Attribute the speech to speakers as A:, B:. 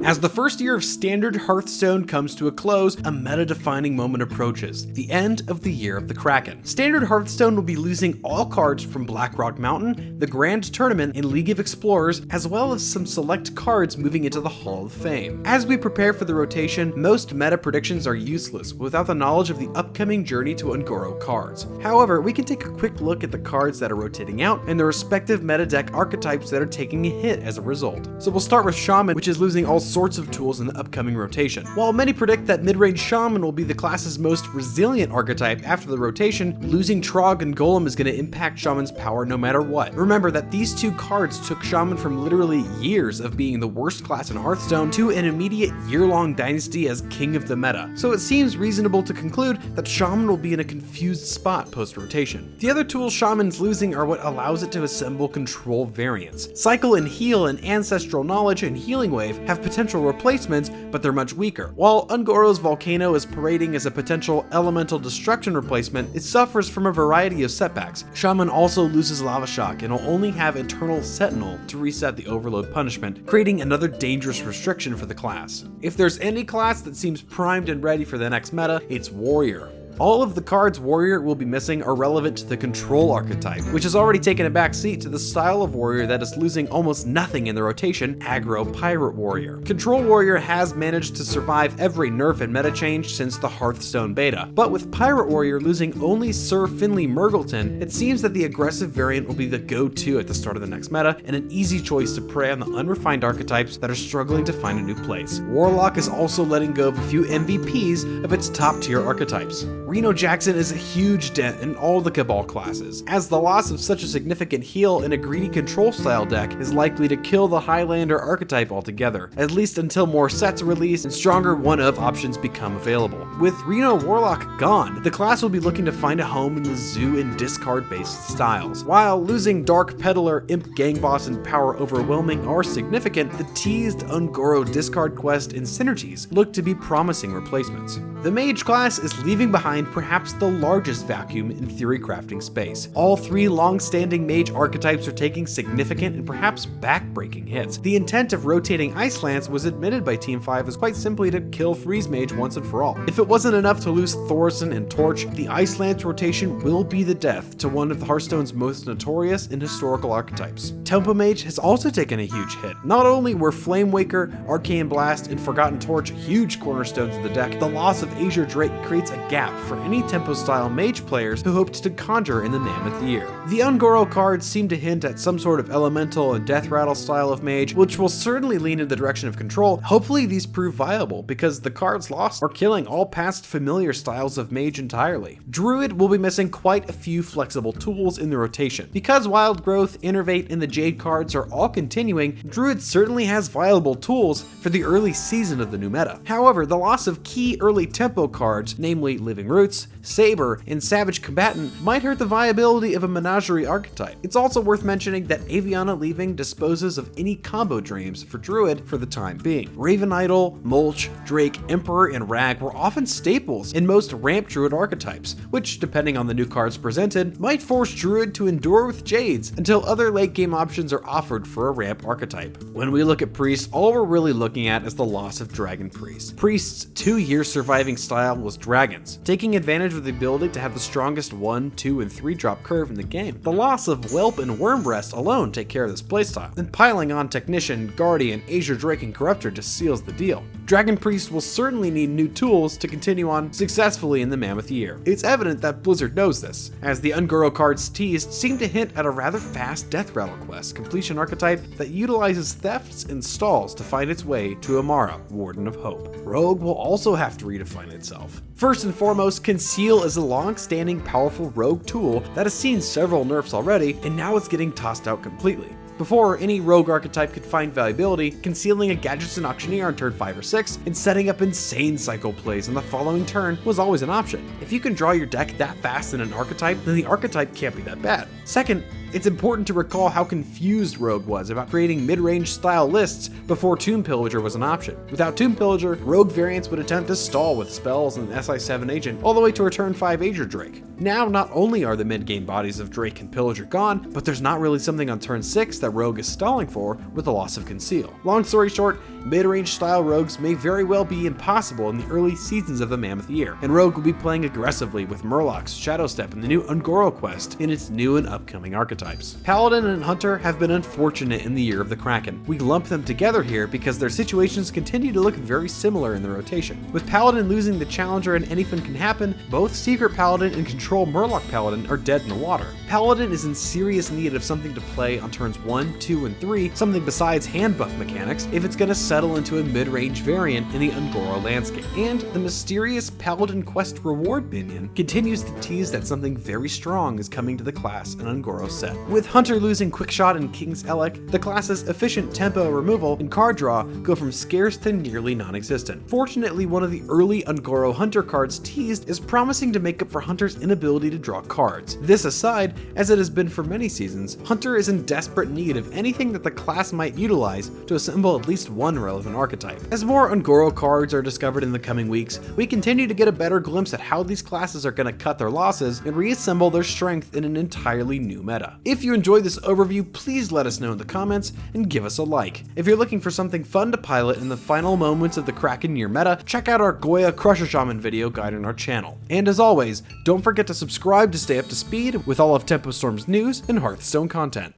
A: As the first year of standard Hearthstone comes to a close, a meta-defining moment approaches, the end of the Year of the Kraken. Standard Hearthstone will be losing all cards from Blackrock Mountain, the Grand Tournament, and League of Explorers, as well as some select cards moving into the Hall of Fame. As we prepare for the rotation, most meta predictions are useless without the knowledge of the upcoming Journey to Un'Goro cards. However, we can take a quick look at the cards that are rotating out and the respective meta deck archetypes that are taking a hit as a result. So we'll start with Shaman, which is losing all sorts of tools in the upcoming rotation. While many predict that mid-range Shaman will be the class's most resilient archetype after the rotation, losing Trogg and Golem is going to impact Shaman's power no matter what. Remember that these two cards took Shaman from literally years of being the worst class in Hearthstone to an immediate year-long dynasty as king of the meta. So it seems reasonable to conclude that Shaman will be in a confused spot post-rotation. The other tools Shaman's losing are what allows it to assemble control variants. Cycle and Heal and Ancestral Knowledge and Healing Wave have potential replacements, but they're much weaker. While Un'Goro's Volcano is parading as a potential elemental destruction replacement, it suffers from a variety of setbacks. Shaman also loses Lava Shock and will only have Eternal Sentinel to reset the Overload punishment, creating another dangerous restriction for the class. If there's any class that seems primed and ready for the next meta, it's Warrior. All of the cards Warrior will be missing are relevant to the Control archetype, which has already taken a back seat to the style of Warrior that is losing almost nothing in the rotation, Aggro Pirate Warrior. Control Warrior has managed to survive every nerf and meta change since the Hearthstone beta, but with Pirate Warrior losing only Sir Finley Murgleton, it seems that the aggressive variant will be the go-to at the start of the next meta, and an easy choice to prey on the unrefined archetypes that are struggling to find a new place. Warlock is also letting go of a few MVPs of its top-tier archetypes. Reno Jackson is a huge dent in all the Cabal classes, as the loss of such a significant heal in a greedy control style deck is likely to kill the Highlander archetype altogether, at least until more sets are released and stronger one-of options become available. With Reno Warlock gone, the class will be looking to find a home in the zoo and discard-based styles. While losing Dark Peddler, Imp Gangboss, and Power Overwhelming are significant, the teased Un'Goro discard quest and synergies look to be promising replacements. The Mage class is leaving behind perhaps the largest vacuum in theory crafting space. All three long-standing Mage archetypes are taking significant and perhaps back-breaking hits. The intent of rotating Ice Lance was admitted by Team 5 as quite simply to kill Freeze Mage once and for all. If it wasn't enough to lose Thorson and Torch, the Ice Lance rotation will be the death to one of Hearthstone's most notorious and historical archetypes. Tempo Mage has also taken a huge hit. Not only were Flame Waker, Arcane Blast, and Forgotten Torch huge cornerstones of the deck, the loss of Azure Drake creates a gap for any tempo-style Mage players who hoped to conjure in the Mammoth year. The Un'Goro cards seem to hint at some sort of Elemental and Death Rattle style of Mage, which will certainly lean in the direction of Control. Hopefully these prove viable, because the cards lost are killing all past familiar styles of Mage entirely. Druid will be missing quite a few flexible tools in the rotation. Because Wild Growth, Innervate, and the Jade cards are all continuing, Druid certainly has viable tools for the early season of the new meta. However, the loss of key early tempo cards, namely Living Roots, Saber, and Savage Combatant, might hurt the viability of a Menagerie archetype. It's also worth mentioning that Aviana leaving disposes of any combo dreams for Druid for the time being. Raven Idol, Mulch, Drake, Emperor, and Rag were often staples in most ramp Druid archetypes, which, depending on the new cards presented, might force Druid to endure with Jades until other late game options are offered for a ramp archetype. When we look at Priest, all we're really looking at is the loss of Dragon Priest. Priest's 2-year surviving style was Dragons, taking advantage of the ability to have the strongest 1, 2, and 3 drop curve in the game. The loss of Whelp and Wormbreast alone take care of this playstyle, and piling on Technician, Guardian, Azure Drake, and Corruptor just seals the deal. Dragon Priest will certainly need new tools to continue on successfully in the Mammoth year. It's evident that Blizzard knows this, as the Un'Goro cards teased seem to hint at a rather fast Death Rattle quest completion archetype that utilizes thefts and stalls to find its way to Amara, Warden of Hope. Rogue will also have to redefine itself. First and foremost, Conceal is a long-standing powerful rogue tool that has seen several nerfs already, and now it's getting tossed out completely. Before any rogue archetype could find valuability, concealing a Gadgets and Auctioneer on turn 5 or 6 and setting up insane cycle plays on the following turn was always an option. If you can draw your deck that fast in an archetype, then the archetype can't be that bad. Second, it's important to recall how confused Rogue was about creating mid-range style lists before Tomb Pillager was an option. Without Tomb Pillager, Rogue variants would attempt to stall with spells and an SI7 agent all the way to a turn 5 Ager Drake. Now, not only are the mid-game bodies of Drake and Pillager gone, but there's not really something on turn 6 that Rogue is stalling for with the loss of Conceal. Long story short, mid-range style Rogues may very well be impossible in the early seasons of the Mammoth year, and Rogue will be playing aggressively with Murlocs, Shadowstep, and the new Ungoro quest in its new and upcoming archetypes. Paladin and Hunter have been unfortunate in the year of the Kraken. We lump them together here because their situations continue to look very similar in the rotation. With Paladin losing the Challenger and anything can happen, both Secret Paladin and Control Murloc Paladin are dead in the water. Paladin is in serious need of something to play on turns 1, 2, and 3, something besides hand buff mechanics, if it's going to settle into a mid-range variant in the Ungoro landscape. And the mysterious Paladin quest reward minion continues to tease that something very strong is coming to the class in Ungoro set. With Hunter losing Quickshot and King's Elec, the class's efficient tempo removal and card draw go from scarce to nearly non-existent. Fortunately, one of the early Ungoro Hunter cards teased is promising to make up for Hunter's inability to draw cards. This aside, as it has been for many seasons, Hunter is in desperate need of anything that the class might utilize to assemble at least one relevant archetype. As more Ungoro cards are discovered in the coming weeks, we continue to get a better glimpse at how these classes are going to cut their losses and reassemble their strength in an entirely new meta. If you enjoyed this overview, please let us know in the comments and give us a like. If you're looking for something fun to pilot in the final moments of the Kraken year meta, check out our Goya Crusher Shaman video guide on our channel. And as always, don't forget to subscribe to stay up to speed with all of Tempo Storm's news and Hearthstone content.